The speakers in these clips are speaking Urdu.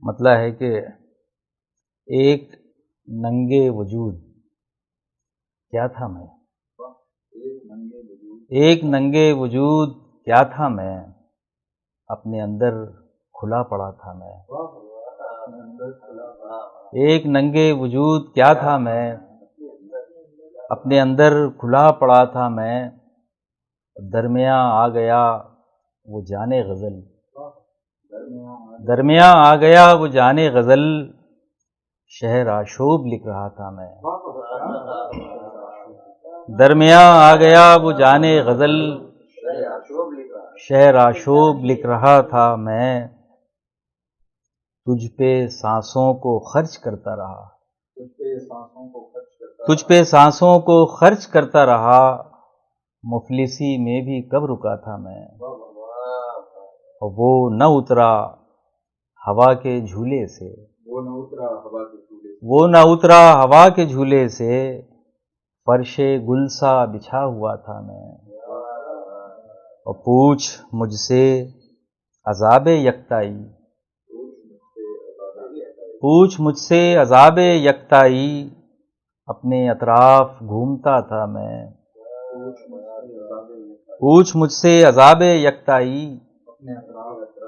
مطلب ہے کہ ایک ننگے وجود کیا تھا میں، ایک ننگے وجود کیا تھا میں، اپنے اندر کھلا پڑا تھا میں، ایک ننگے وجود کیا تھا میں، اپنے اندر کھلا پڑا تھا میں، درمیاں آ گیا وہ جانے غزل، درمیاں آ گیا وہ جانے غزل، شہر آشوب لکھ رہا تھا میں، درمیاں آ گیا وہ جانے غزل، شہر آشوب لکھ رہا تھا میں، تجھ پہ سانسوں کو خرچ کرتا رہا، تجھ پہ سانسوں کو خرچ کرتا رہا، مفلسی میں بھی کب رکا تھا میں، اور وہ نہ اترا ہوا کے جھولے سے، وہ نہ اترا ہوا کے جھولے سے، فرش گل سا بچھا ہوا تھا میں، اور پوچھ مجھ سے عذاب یکتائی، پوچھ مجھ سے عذاب یکتائی، اپنے اطراف گھومتا تھا میں، پوچھ مجھ سے عذاب یکتائی،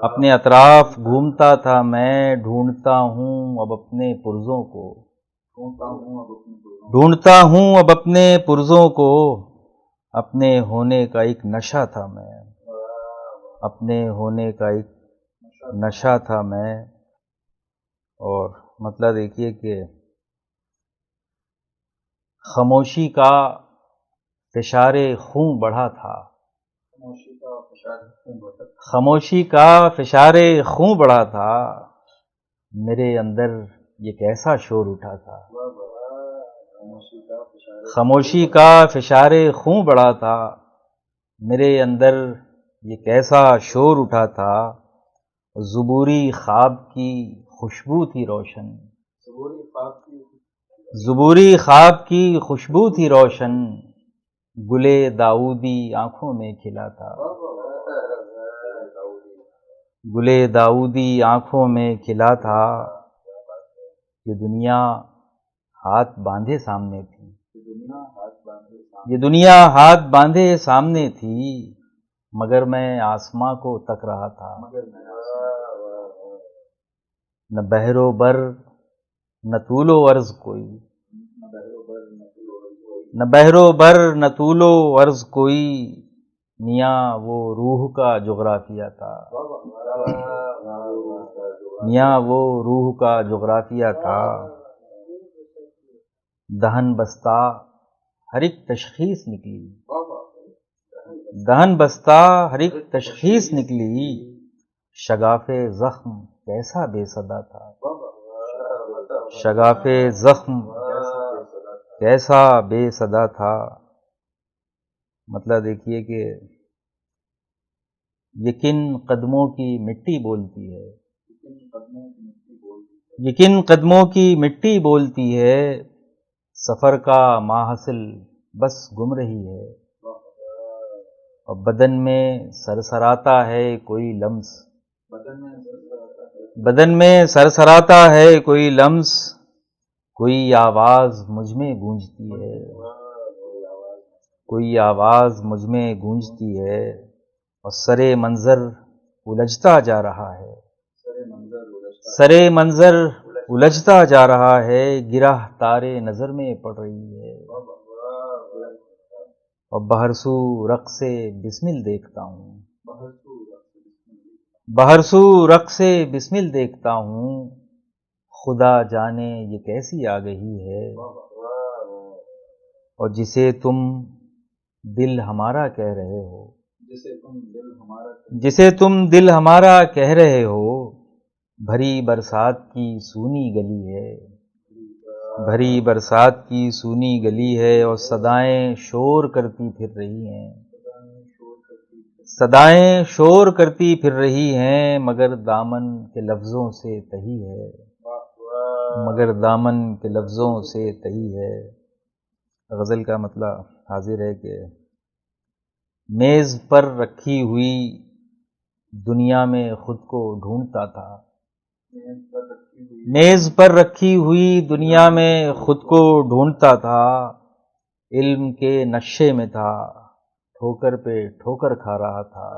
اپنے اطراف گھومتا تھا میں، ڈھونڈتا ہوں اب اپنے پرزوں کو، ڈھونڈتا ہوں اب اپنے پرزوں کو، اپنے ہونے کا ایک نشہ تھا میں، اپنے ہونے کا ایک نشہ تھا میں۔ اور مطلب دیکھیے کہ خاموشی کا فشار خون بڑھا تھا، خاموشی کا فشار خون بڑھا تھا، میرے اندر یہ کیسا شور اٹھا تھا، خاموشی کا فشار خون بڑھا تھا، میرے اندر یہ کیسا شور اٹھا تھا، زبوری خواب کی خوشبو تھی روشن، زبوری خواب کی خوشبو تھی روشن، گلے داؤدی آنکھوں میں کھلا تھا، گلے داؤدی آنکھوں میں کھلا تھا، یہ دنیا ہاتھ باندھے سامنے تھی، یہ دنیا ہاتھ باندھے سامنے تھی، مگر میں آسماں کو تک رہا تھا، نہ بحر و بر نہ طول و عرض کوئی، نہ بحر و بر نہ طول و عرض کوئی، میاں وہ روح کا جغرافیہ تھا، میاں وہ روح کا جغرافیہ تھا، دہن بستہ ہر ایک تشخیص نکلی، دہن بستہ ہر ایک تشخیص نکلی، شگاف زخم کیسا بے صدا تھا، شگاف زخم کیسا بے صدا تھا۔ مطلب دیکھیے کہ یقین قدموں کی مٹی بولتی ہے، یقین قدموں کی مٹی بولتی ہے، سفر کا ماحصل بس گم رہی ہے، اور بدن میں سرسراتا ہے کوئی لمس، بدن میں سرسراتا ہے کوئی لمس، کوئی آواز مجھ میں گونجتی ہے، کوئی آواز مجھ میں گونجتی ہے، اور سرے منظر الجھتا جا رہا ہے، سرے منظر الجھتا جا رہا ہے، گرہ تارے نظر میں پڑ رہی ہے، اور بہرسو رقص بسمل دیکھتا ہوں، بہرسو رقص بسمل دیکھتا ہوں، خدا جانے یہ کیسی آگہی ہے، اور جسے تم دل ہمارا کہہ رہے ہو، جسے تم دل ہمارا کہہ رہے ہو، بھری برسات کی سونی گلی ہے، بھری برسات کی سونی گلی ہے، اور صدائیں شور کرتی پھر رہی ہیں، صدائیں شور کرتی پھر رہی ہیں، مگر دامن کے لفظوں سے تہی ہے، مگر دامن کے لفظوں سے تہی ہے۔ غزل کا مطلب حاضر ہے کہ میز پر رکھی ہوئی دنیا میں خود کو ڈھونڈتا تھا، میز پر رکھی ہوئی دنیا میں خود کو ڈھونڈتا تھا، علم کے نشے میں تھا، ٹھوکر پہ ٹھوکر کھا رہا تھا۔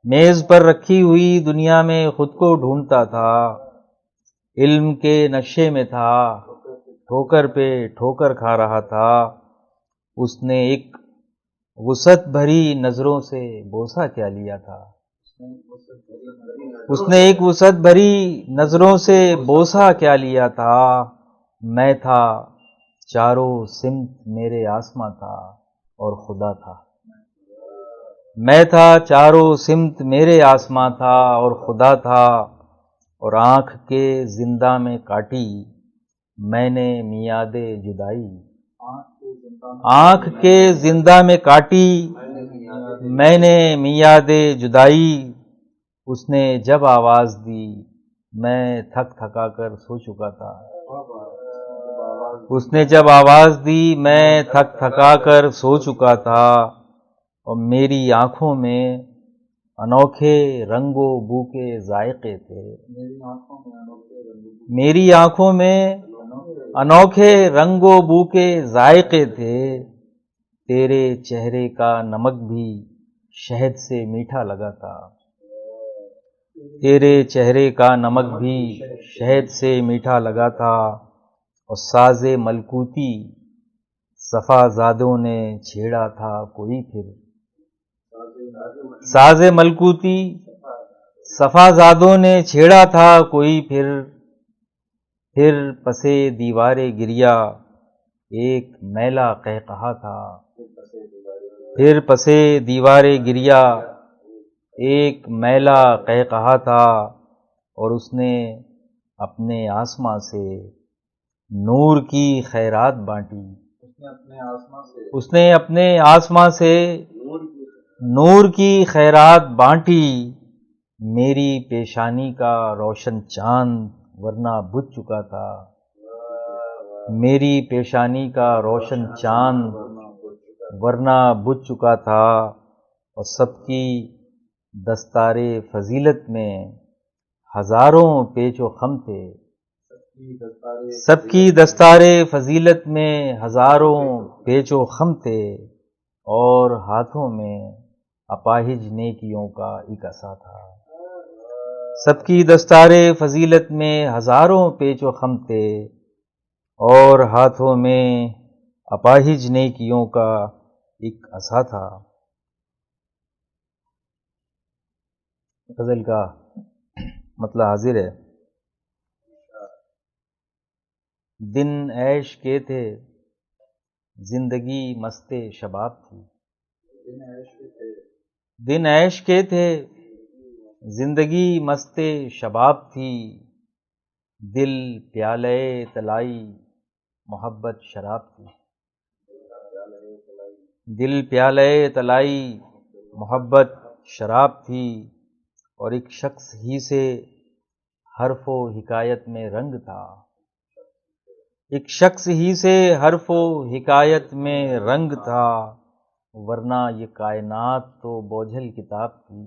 میز پر رکھی ہوئی دنیا میں خود کو ڈھونڈتا تھا، علم کے نشے میں تھا، ٹھوکر پہ ٹھوکر کھا رہا تھا۔ اس نے ایک وسعت بھری نظروں سے بوسہ کیا لیا تھا، اس نے ایک وسعت بھری نظروں سے بوسہ کیا لیا تھا۔ میں تھا چاروں سمت میرے آسماں تھا اور خدا تھا، میں تھا چاروں سمت میرے آسماں تھا اور خدا تھا۔ اور آنکھ کے زندہ میں کاٹی میں نے میعاد جدائی، آنکھ کے زندہ میں کاٹی میں نے میعاد جدائی۔ اس نے جب آواز دی میں تھک تھکا کر سو چکا تھا، اس نے جب آواز دی میں تھک تھکا کر سو چکا تھا۔ اور میری آنکھوں میں انوکھے رنگ و بو کے ذائقے تھے، میری آنکھوں میں انوکھے رنگ و بو کے ذائقے تھے۔ تیرے چہرے کا نمک بھی شہد سے میٹھا لگا تھا، تیرے چہرے کا نمک بھی شہد سے میٹھا لگا تھا۔ اور ساز ملکوتی صفا زادوں نے چھیڑا تھا کوئی پھر، ساز ملکوتی صفا زادوں نے چھیڑا تھا کوئی پھر پسے دیوار گریا ایک میلا قہقہا تھا، پھر پسے دیوار گریا ایک میلا قہقہا تھا۔ اور اس نے اپنے آسماں سے نور کی خیرات بانٹی، اس نے اپنے آسماں سے نور کی خیرات بانٹی۔ میری پیشانی کا روشن چاند ورنہ بجھ چکا تھا، میری پیشانی کا روشن چاند ورنہ بجھ چکا تھا۔ اور سب کی دستار فضیلت میں ہزاروں پیچ و خم تھے، سب کی دستار فضیلت میں ہزاروں پیچ و خم تھے۔ اور ہاتھوں میں اپاہج نیکیوں کا ایک عصا تھا، سب کی دستار فضیلت میں ہزاروں پیچ و خم تھے، اور ہاتھوں میں اپاہج نیکیوں کا ایک عصا تھا۔ غزل کا مطلب حاضر ہے۔ دن عیش کے تھے زندگی مست شباب تھی، دن عیش کے تھے زندگی مست شباب تھی، دل پیالے طلائی محبت شراب تھی، دل پیالے طلائی محبت شراب تھی۔ اور ایک شخص ہی سے حرف و حکایت میں رنگ تھا، ایک شخص ہی سے حرف و حکایت میں رنگ تھا، ورنہ یہ کائنات تو بوجھل کتاب تھی،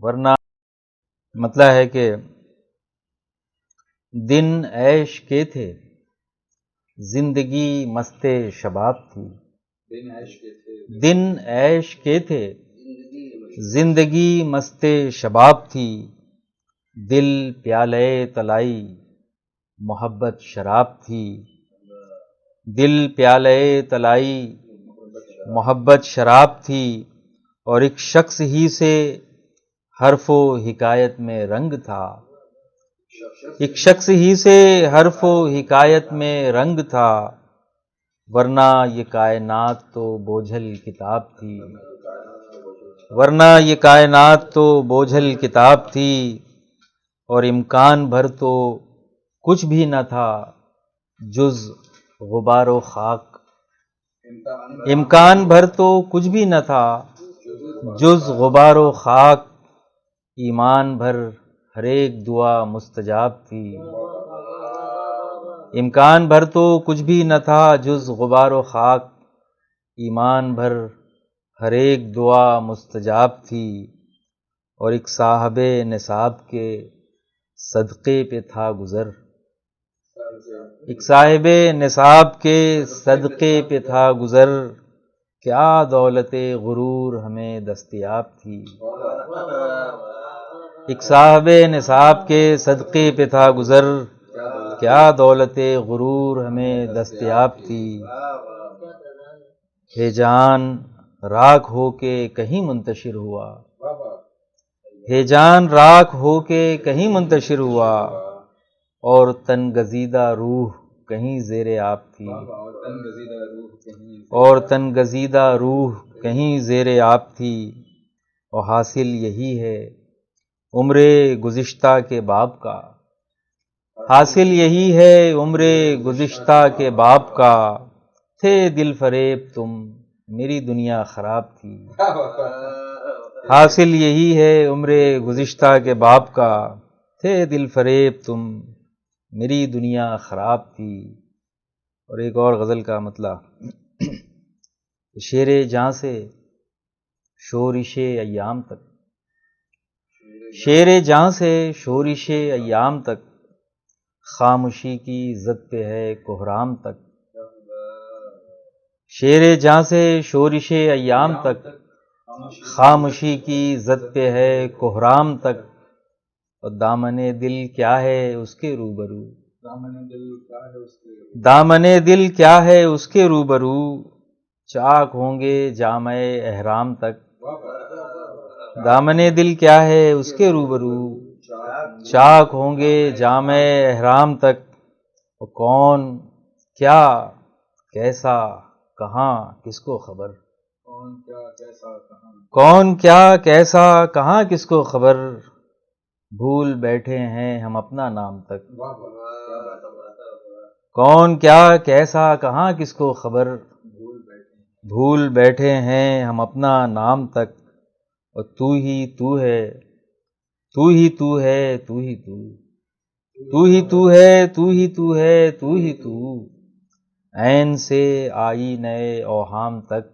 ورنہ مطلب ہے کہ دن عیش کے تھے زندگی مست شباب تھی، دن عیش کے تھے زندگی مست شباب تھی، دل پیالے طلائی محبت شراب تھی، دل پیالے طلائی محبت شراب تھی۔ اور ایک شخص ہی سے حرف و حکایت میں رنگ تھا، ایک شخص ہی سے حرف و حکایت میں رنگ تھا، ورنہ یہ کائنات تو بوجھل کتاب تھی، ورنہ یہ کائنات تو بوجھل کتاب تھی۔ اور امکان بھر تو کچھ بھی نہ تھا جز غبار و خاک، امکان بھر تو کچھ بھی نہ تھا جز غبار و خاک، ایمان بھر ہر ایک دعا مستجاب تھی، امکان بھر تو کچھ بھی نہ تھا جز غبار و خاک، ایمان بھر ہر ایک دعا مستجاب تھی۔ اور ایک صاحب نصاب کے صدقے پہ تھا گزر، ایک صاحب نصاب کے صدقے پہ تھا گزر، کیا دولت غرور ہمیں دستیاب تھی۔ ایک صاحب نصاب کے صدقے پہ تھا گزر، کیا دولت غرور ہمیں دستیاب تھی۔ ہے جان راکھ ہو کے کہیں منتشر ہوا، ہے جان راکھ ہو کے کہیں منتشر ہوا، اور تن گزیدہ روح کہیں زیر آب تھی، اور تن گزیدہ روح کہیں زیر آب تھی۔ اور حاصل یہی ہے عمر گزشتہ کے باب کا، حاصل یہی ہے عمر گزشتہ کے باب کا، تھے دل فریب تم میری دنیا خراب تھی۔ حاصل یہی ہے عمر گزشتہ کے باب کا، تھے دل فریب تم میری دنیا خراب تھی۔ اور ایک اور غزل کا مطلع، شیر جاں سے شورش ایام تک، شیر جاں سے شورش ایام تک، خاموشی کی زد پہ ہے کوہرام تک۔ شیر جاں سے شورش ایام تک، خاموشی کی زد پہ ہے کوہرام تک، اور دامن دل کیا ہے اس کے روبرو، دامن دل کیا ہے اس کے روبرو، چاک ہوں گے جامع احرام تک۔ دامن دل کیا ہے اس کے روبرو، چاک ہوں گے جامع احرام تک۔ اور کون کیا کیسا کہاں کس کو خبر، کون کیا کیسا کہاں کس کو خبر، بھول بیٹھے ہیں ہم اپنا نام تک۔ کون کیا کیسا کہاں کس کو خبر، بھول بیٹھے ہیں ہم اپنا نام تک۔ اور تو ہی تو ہے، تو ہی تو ہے، تو ہی تو، تو ہی تو ہے، تو ہی تو ہے، تو ہی تو، عین سے آئی نئے اوہام تک،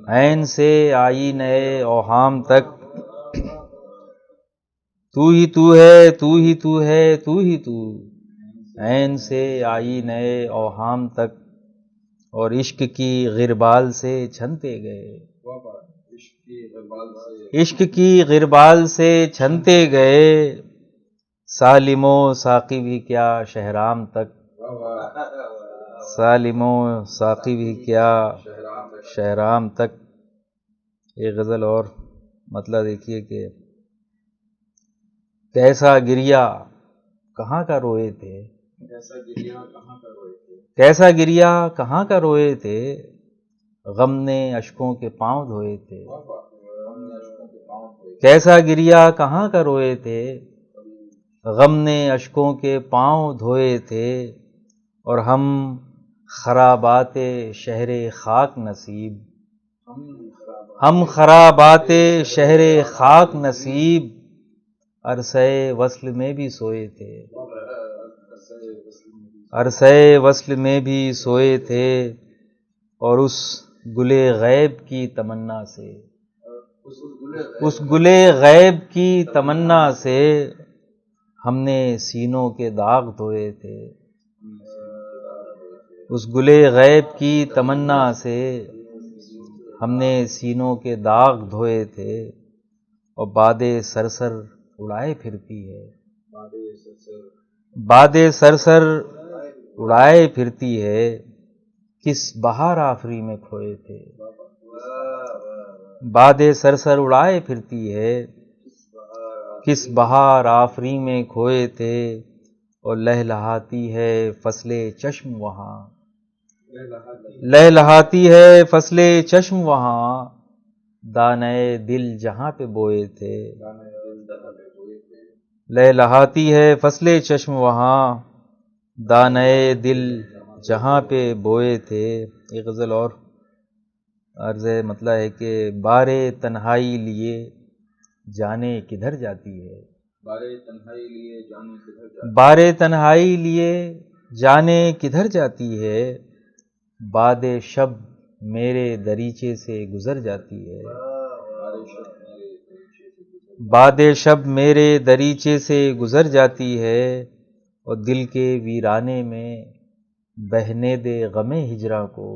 عین سے آئی نئے اوہام تک۔ تو ہی تو ہے، تو ہی تو ہے، تو ہی تو، عین سے آئی نئے اوہام تک۔ اور عشق کی غربال سے چھنتے گئے، عشق کی غربال سے چھنتے گئے، سالم و ساقی بھی کیا شہرام تک، سالم و ساقی بھی کیا شہرام تک۔ ایک غزل اور مطلب دیکھیے کہ کیسا گریا کہاں کا روئے تھے، کیسا گریا کہاں کا روئے تھے، غم نے اشکوں کے پاؤں دھوئے تھے۔ کیسا گریا کہاں کا روئے تھے، غم نے اشکوں کے پاؤں دھوئے تھے، اور ہم خرابات شہر خاک نصیب، ہم خرابات شہر خاک نصیب، عرصۂ وصل میں بھی سوئے تھے، عرصۂ وصل میں بھی سوئے تھے، اور اس گلے غیب کی تمنا سے، اس گلے غیب کی تمنا سے، ہم نے سینوں کے داغ دھوئے تھے، اس گلے غیب کی تمنا سے، ہم نے سینوں کے داغ دھوئے تھے۔ اور بادیں سرسر اڑائے پھرتی ہے، بادیں سرسر اڑائے پھرتی ہے، کس بہار آفری میں کھوئے تھے، بادیں سرسر اڑائے پھرتی ہے، کس بہار آفری میں کھوئے تھے، اور لہلہاتی ہے فصل چشم وہاں، لہلہاتی ہے فصل چشم وہاں، دانے دل جہاں پہ بوئے تھے، لہلہاتی ہے فصل چشم وہاں، دانے دل جہاں پہ بوئے تھے۔ ایک غزل اور عرض مطلب ہے کہ بارے تنہائی لیے جانے کدھر جاتی ہے، بارے تنہائی لیے جانے کدھر جاتی ہے، باد شب میرے دریچے سے گزر جاتی ہے، باد شب میرے دریچے سے گزر جاتی ہے، اور دل کے ویرانے میں بہنے دے غم ہجراں کو،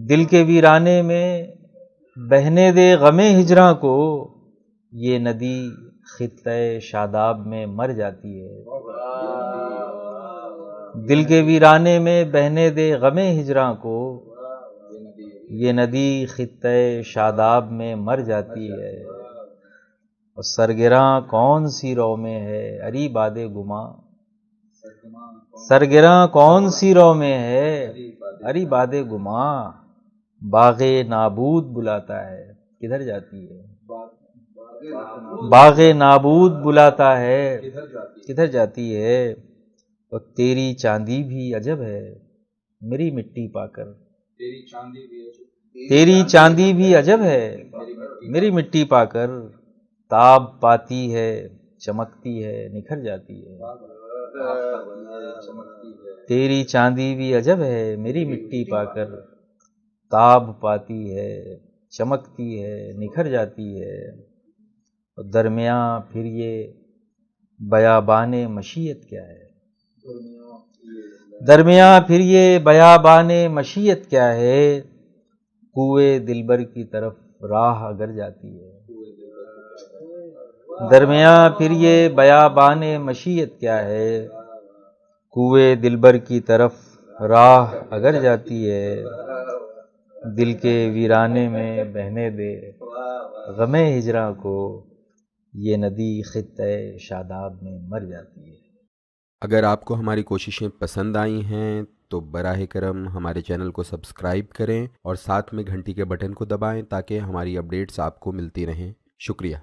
دل کے ویرانے میں بہنے دے غم ہجراں کو، یہ ندی خطہ شاداب میں مر جاتی ہے، دل کے ویرانے میں بہنے دے غم ہجراں کو، یہ ندی خطہ شاداب میں مر جاتی ہے، اور سرگراں کون سی رو میں ہے اری باد گماں، سرگراں کون سی رو میں ہے اری باد گماں، باغ نابود بلاتا ہے، کدھر جاتی ہے، باغ نابود بلاتا ہے، کدھر جاتی ہے، اور تیری چاندی بھی عجب ہے میری مٹی پا کر، تیری چاندی بھی عجب ہے میری مٹی پا کر، تاب پاتی ہے چمکتی ہے نکھر جاتی ہے، تیری چاندی بھی عجب ہے میری مٹی پا کر، تاب پاتی ہے چمکتی ہے نکھر جاتی ہے، اور درمیاں پھر یہ بیابان مشیت کیا ہے، درمیاں پھر یہ بیابان مشیت کیا ہے، کوئے دلبر کی طرف راہ اگر جاتی ہے، درمیاں پھر یہ بیابان مشیت کیا ہے، کوئے دلبر کی طرف راہ اگر جاتی ہے، دل کے ویرانے میں بہنے دے غم ہجراں کو، یہ ندی خطہ شاداب میں مر جاتی ہے۔ اگر آپ کو ہماری کوششیں پسند آئی ہیں تو براہ کرم ہمارے چینل کو سبسکرائب کریں اور ساتھ میں گھنٹی کے بٹن کو دبائیں تاکہ ہماری اپڈیٹس آپ کو ملتی رہیں۔ شکریہ۔